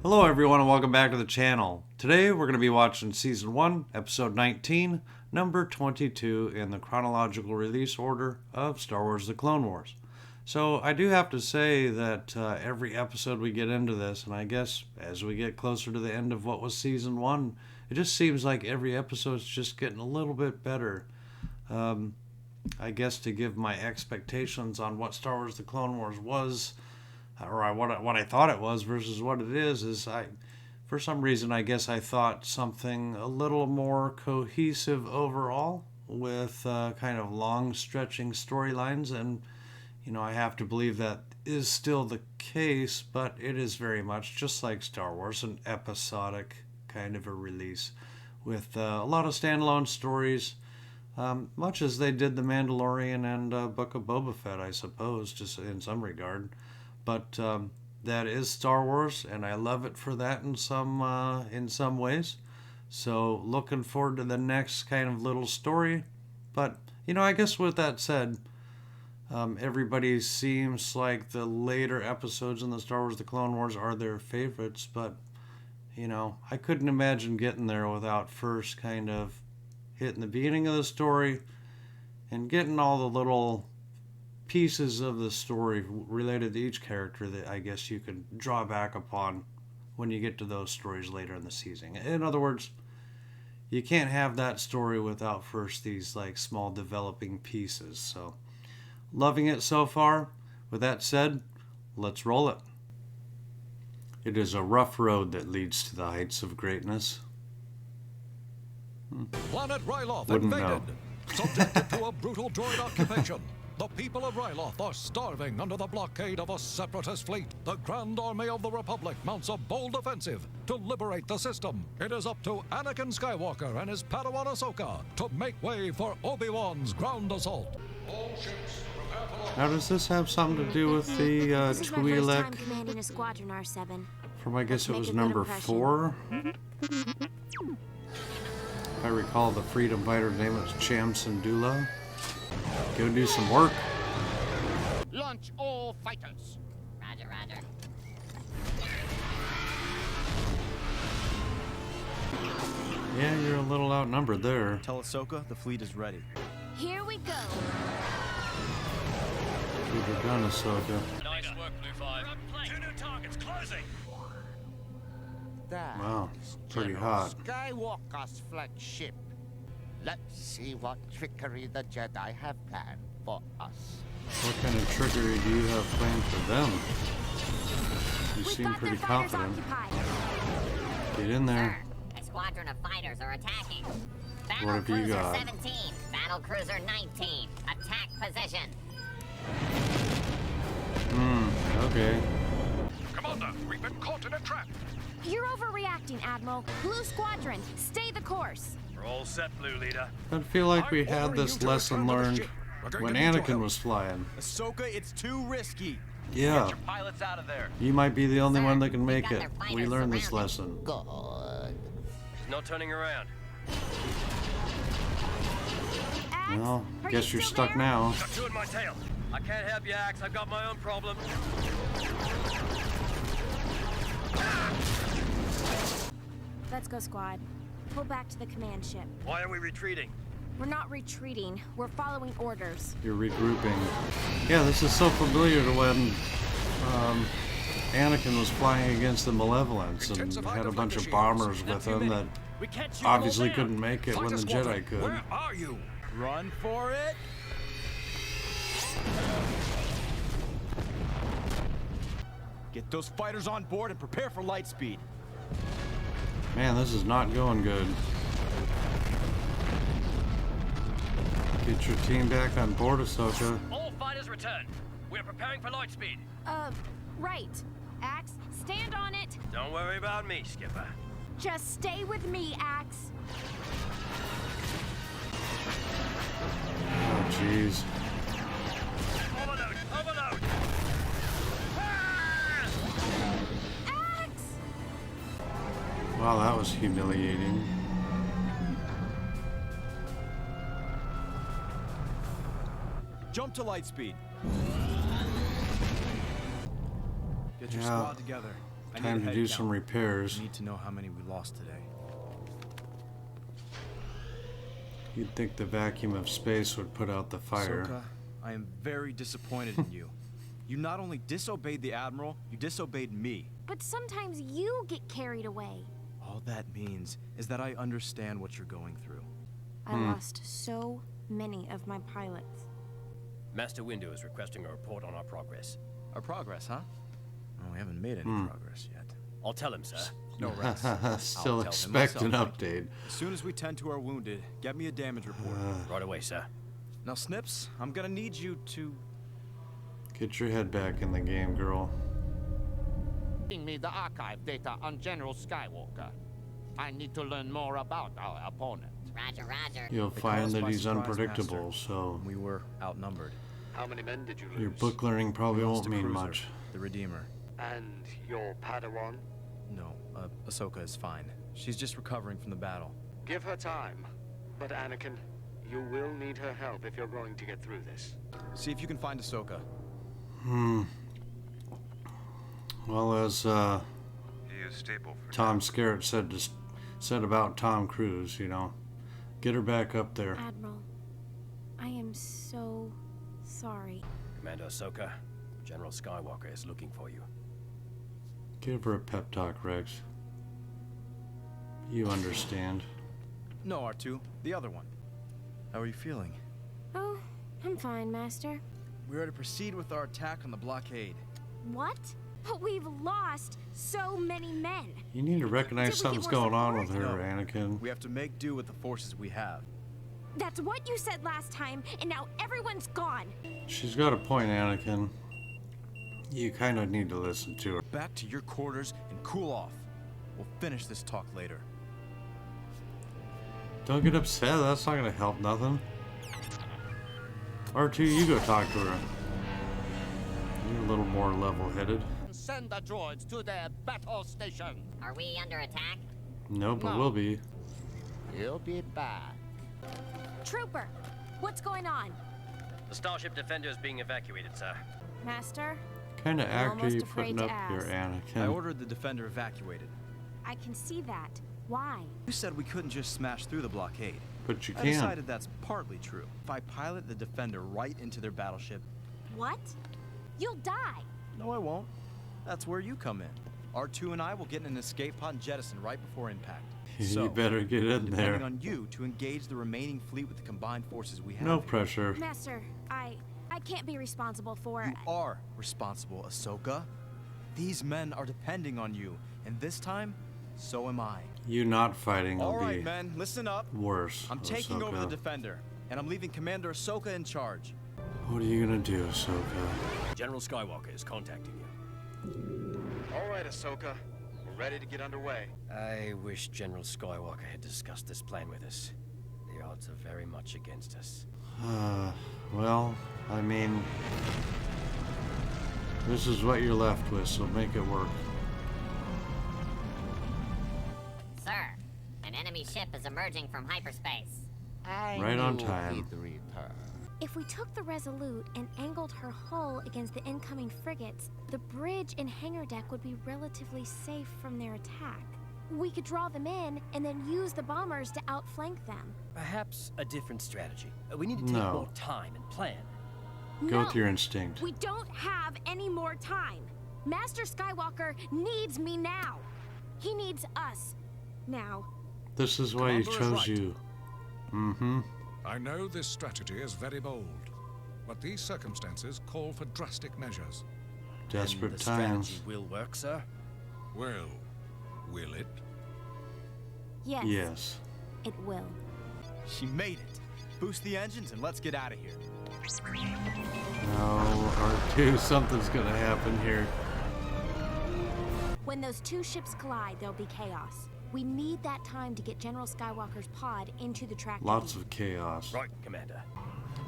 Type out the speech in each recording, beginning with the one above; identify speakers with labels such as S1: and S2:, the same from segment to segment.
S1: Hello everyone and welcome back to the channel. Today we're going to be watching Season 1, Episode 19, Number 22 in the chronological release order of Star Wars The Clone Wars. So I do have to say that every episode we get into this, and I guess as we get closer to the end of what was Season 1, it just seems like every episode's just getting a little bit better. I guess to give my expectations on what Star Wars The Clone Wars was, or what I thought it was versus what it is for some reason I guess I thought something a little more cohesive overall with kind of long stretching storylines, and I have to believe that is still the case, but it is very much just like Star Wars, an episodic kind of a release with a lot of standalone stories, much as they did The Mandalorian and Book of Boba Fett, I suppose, just in some regard. But that is Star Wars, and I love it for that in some ways. So looking forward to the next kind of little story. But I guess with that said, everybody seems like the later episodes in the Star Wars: The Clone Wars are their favorites. But I couldn't imagine getting there without first kind of hitting the beginning of the story and getting all the little pieces of the story related to each character that I guess you can draw back upon when you get to those stories later in the season. In other words, you can't have that story without first these like small developing pieces. So loving it so far. With that said, let's roll it. It is a rough road that leads to the heights of greatness.
S2: Planet Ryloth
S1: Wouldn't
S2: invaded,
S1: know.
S2: subjected to a brutal droid occupation. The people of Ryloth are starving under the blockade of a separatist fleet. The Grand Army of the Republic mounts a bold offensive to liberate the system. It is up to Anakin Skywalker and his Padawan Ahsoka to make way for Obi-Wan's ground assault. All ships prepare for
S1: Now does this have something to do with the
S3: This is my first time
S1: Twi'lek
S3: commanding a squadron, R7.
S1: from, I guess it
S3: Make
S1: was
S3: a good
S1: number
S3: impression.
S1: 4? If I recall the freedom fighter's name was Cham Syndulla. Go do some work.
S4: Launch all fighters.
S3: Roger, roger.
S1: Yeah, you're a little outnumbered there.
S5: Tell Ahsoka the fleet is ready.
S3: Here we go.
S1: Keep it done, Ahsoka.
S6: Nice work, Blue 5. Two new targets closing.
S4: That
S1: Wow,
S4: is
S1: pretty
S4: General
S1: hot.
S4: Skywalker's flagship. Let's see what trickery the Jedi have planned for us.
S1: What kind of trickery do you have planned for them? You
S3: We've
S1: seem
S3: got
S1: pretty
S3: their fighters
S1: confident.
S3: occupied.
S1: Get in there.
S7: A squadron of fighters are attacking.
S1: What
S7: Battle
S1: have you
S7: Cruiser
S1: got?
S7: 17, Battle Cruiser 19, attack position.
S1: Okay.
S2: Commander, we've been caught in a trap.
S3: You're overreacting, Admiral. Blue Squadron, stay the course.
S6: We're all set, Blue Leader.
S1: I feel like we
S2: I'm
S1: had
S2: ordering
S1: this
S2: you to
S1: lesson
S2: return to the
S1: learned
S2: ship. We're going
S1: when
S2: to need your
S1: Anakin
S2: help.
S1: was flying.
S5: Ahsoka, it's too risky.
S1: Yeah,
S6: Your pilots out of there.
S1: you might be the only
S7: Sir,
S1: one that can
S7: we've
S1: make
S7: got
S1: it.
S7: their fighters
S1: We learned this
S7: surrounded.
S1: lesson.
S4: Good.
S6: She's not turning around.
S3: Axe,
S1: Well,
S3: are
S1: guess
S3: you
S1: you're
S3: still
S1: stuck
S3: there?
S1: now.
S6: Got two in my tail. I can't help you, Axe. I've got my own problems.
S3: Let's go, squad. Pull back to the command ship.
S6: Why are we retreating?
S3: We're not retreating. We're following orders.
S1: You're regrouping. Yeah, this is so familiar to when Anakin was flying against the Malevolence and
S2: Intensify
S1: had a
S2: the
S1: bunch of
S2: shields.
S1: bombers with him that
S6: We can't shoot
S1: obviously
S6: them all down.
S1: couldn't make it when
S2: Fighter
S1: the
S2: squadron,
S1: Jedi could.
S2: Where are you?
S5: Run for it. Get those fighters on board and prepare for light speed.
S1: Man, this is not going good. Get your team back on board, Ahsoka.
S6: All fighters return. We're preparing for light speed.
S3: Right. Axe, stand on it.
S6: Don't worry about me, Skipper.
S3: Just stay with me, Axe.
S1: Oh, jeez.
S6: Overload! Overload!
S3: Axe!
S1: Wow, that was humiliating.
S5: Jump to light speed. Get your
S1: Yeah.
S5: squad together.
S1: Time to do some repairs.
S5: I need to know how many we lost today.
S1: You'd think the vacuum of space would put out the fire.
S5: Ahsoka, I am very disappointed in you. You not only disobeyed the Admiral, you disobeyed me.
S3: But sometimes you get carried away.
S5: All that means is that I understand what you're going through.
S3: I lost so many of my pilots.
S6: Master Windu is requesting a report on our progress.
S5: Our progress, huh? Well, we haven't made any progress yet.
S6: I'll tell him, sir.
S5: No rest.
S1: Still
S5: I'll tell him
S1: expect an
S5: myself.
S1: update.
S5: As soon as we tend to our wounded, get me a damage report.
S6: Right away, sir.
S5: Now, Snips, I'm gonna need you to...
S1: Get your head back in the game, girl.
S4: Bring me the archive data on General Skywalker. I need to learn more about our opponent.
S7: Roger, roger.
S1: You'll
S5: They
S1: find
S5: caught us
S1: that
S5: by
S1: he's
S5: surprise,
S1: unpredictable,
S5: Master.
S1: so
S5: We were outnumbered.
S8: How many men did you lose?
S1: your book learning probably
S5: Lost
S1: won't
S5: a
S1: mean
S5: cruiser,
S1: much.
S5: The Redeemer.
S8: And your Padawan?
S5: No, Ahsoka is fine. She's just recovering from the battle.
S8: Give her time. But Anakin, you will need her help if you're going to get through this.
S5: See if you can find Ahsoka.
S1: Well, as
S9: He is stable for
S1: Tom Skerritt said about Tom Cruise, you know, get her back up there.
S3: Admiral, I am so sorry.
S6: Commander Ahsoka, General Skywalker is looking for you.
S1: Give her a pep talk, Rex. You understand.
S5: No, R2, the other one. How are you feeling?
S3: Oh, I'm fine, Master.
S5: We are to proceed with our attack on the blockade.
S3: What? But we've lost so many men.
S1: You need to recognize
S3: Did we get
S1: something's
S3: more
S1: going on with
S3: support?
S1: her,
S5: No.
S1: Anakin.
S5: We have to make do with the forces we have.
S3: That's what you said last time, and now everyone's gone.
S1: She's got a point, Anakin. You kind of need to listen to her.
S5: Back to your quarters and cool off. We'll finish this talk later.
S1: Don't get upset. That's not going to help nothing. R2, you go talk to her. You're a little more level-headed.
S4: Send the droids to their battle station.
S7: Are we under attack?
S1: No, but
S4: No.
S1: we'll be.
S4: You'll be back.
S3: Trooper, what's going on?
S6: The Starship Defender is being evacuated, sir.
S3: Master,
S1: Kind of
S3: I'm
S1: actor
S3: almost
S1: you
S3: afraid
S1: putting
S3: to
S1: up here,
S3: ask.
S5: I
S1: Anakin.
S5: ordered the Defender evacuated.
S3: I can see that. Why?
S5: You said we couldn't just smash through the blockade.
S1: But you
S5: I
S1: can.
S5: decided that's partly true. If I pilot the Defender right into their battleship...
S3: What? You'll die.
S5: No, I won't. That's where you come in. R2 and I will get in an escape pod and jettison right before impact.
S1: You better get in
S5: depending
S1: there.
S5: on you to engage the remaining fleet with the combined forces we have.
S1: No
S5: here.
S1: pressure.
S3: Master, I can't be responsible for...
S5: You are responsible, Ahsoka. These men are depending on you, and this time, so am I.
S1: You not fighting will
S5: All right,
S1: be
S5: men, listen up.
S1: worse.
S5: I'm taking over the
S1: Ahsoka.
S5: Defender, and I'm leaving Commander Ahsoka in charge.
S1: What are you gonna do, Ahsoka?
S6: General Skywalker is contacting you.
S8: All right, Ahsoka. We're ready to get underway.
S6: I wish General Skywalker had discussed this plan with us. The odds are very much against us.
S1: Well, I mean, this is what you're left with, so make it work.
S7: Sir, an enemy ship is emerging from hyperspace.
S1: Right on time.
S4: He'd return.
S3: If we took the Resolute and angled her hull against the incoming frigates, the bridge and hangar deck would be relatively safe from their attack. We could draw them in and then use the bombers to outflank them.
S6: Perhaps a different strategy. We need to take
S1: No.
S6: more time and plan.
S1: Go
S3: No,
S1: with your instinct.
S3: we don't have any more time. Master Skywalker needs me now. He needs us now.
S1: This is why he
S2: Commander is
S1: chose
S2: right.
S1: you. Mm-hmm.
S2: I know this strategy is very bold, but these circumstances call for drastic measures.
S1: Desperate
S6: And the
S1: times.
S6: strategy will work, sir.
S2: Well, will it?
S3: Yes,
S1: Yes.
S3: it will.
S5: She made it. Boost the engines and let's get out of here.
S1: No, R2, something's gonna happen here.
S3: When those two ships collide, there'll be chaos. We need that time to get General Skywalker's pod into the track.
S1: Lots of chaos.
S6: Right, Commander.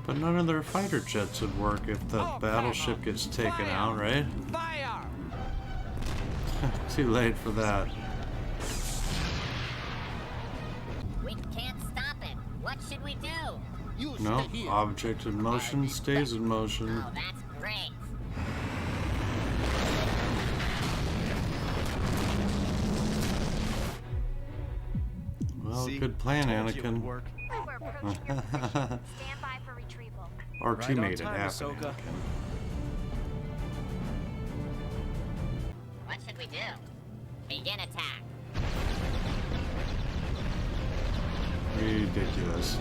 S1: But none of their fighter jets would work if the battleship gets taken out, right?
S4: Fire!
S1: Too late for that.
S7: We can't stop it. What should we do?
S4: You
S1: No,
S4: stay here.
S1: object in motion stays in motion.
S7: Oh, that's great.
S1: Well,
S5: See?
S1: good plan,
S5: Told you it would
S1: Anakin.
S5: work.
S3: We're approaching your position. Stand by for retrieval.
S1: Our
S5: Right
S1: two
S5: on
S1: made it
S5: time,
S1: happen.
S5: Ahsoka.
S1: Anakin.
S7: What should we do? Begin attack.
S1: Ridiculous.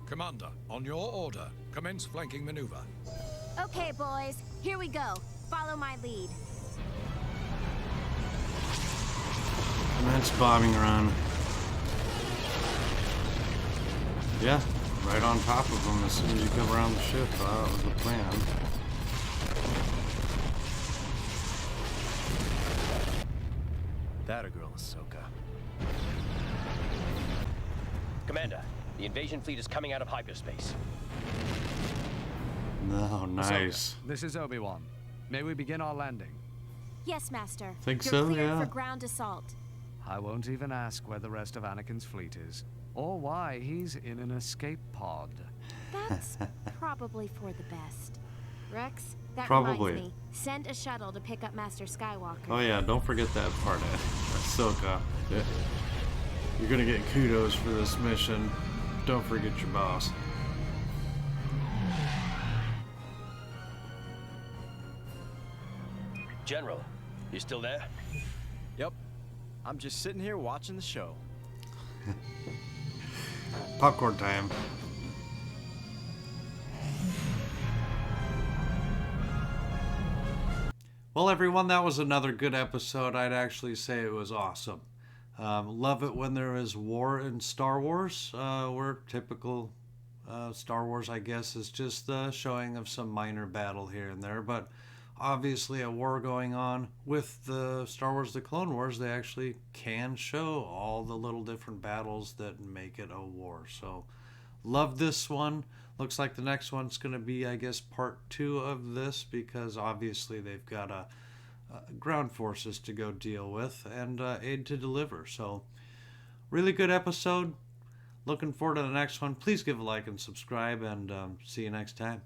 S2: Commander, on your order, commence flanking maneuver.
S3: Okay, boys, here we go. Follow my lead.
S1: Commence bombing run. Yeah, right on top of them as soon as you come around the ship. That was the plan.
S5: That a girl, Ahsoka.
S6: Commander, the invasion fleet is coming out of hyperspace.
S1: No, nice.
S10: This is Obi-Wan. May we begin our landing?
S3: Yes, Master.
S1: Think
S3: You're
S1: so,
S3: cleared
S1: yeah.
S3: for ground assault.
S10: I won't even ask where the rest of Anakin's fleet is, or why he's in an escape pod.
S3: That's probably for the best. Rex, that
S1: Probably.
S3: reminds me. Send a shuttle to pick up Master Skywalker.
S1: Oh yeah, don't forget that part, Ahsoka. Yeah. You're gonna get kudos for this mission. Don't forget your boss.
S6: General, you still there?
S5: Yep. I'm just sitting here watching the show.
S1: Popcorn time. Well, everyone, that was another good episode. I'd actually say it was awesome. Love it when there is war in Star Wars, where typical Star Wars, I guess, is just the showing of some minor battle here and there. But obviously a war going on with the Star Wars The Clone Wars, they actually can show all the little different battles that make it a war. So love this one. Looks like the next one's going to be, I guess, part 2 of this, because obviously they've got ground forces to go deal with and aid to deliver. So really good episode. Looking forward to the next one. Please give a like and subscribe, and see you next time.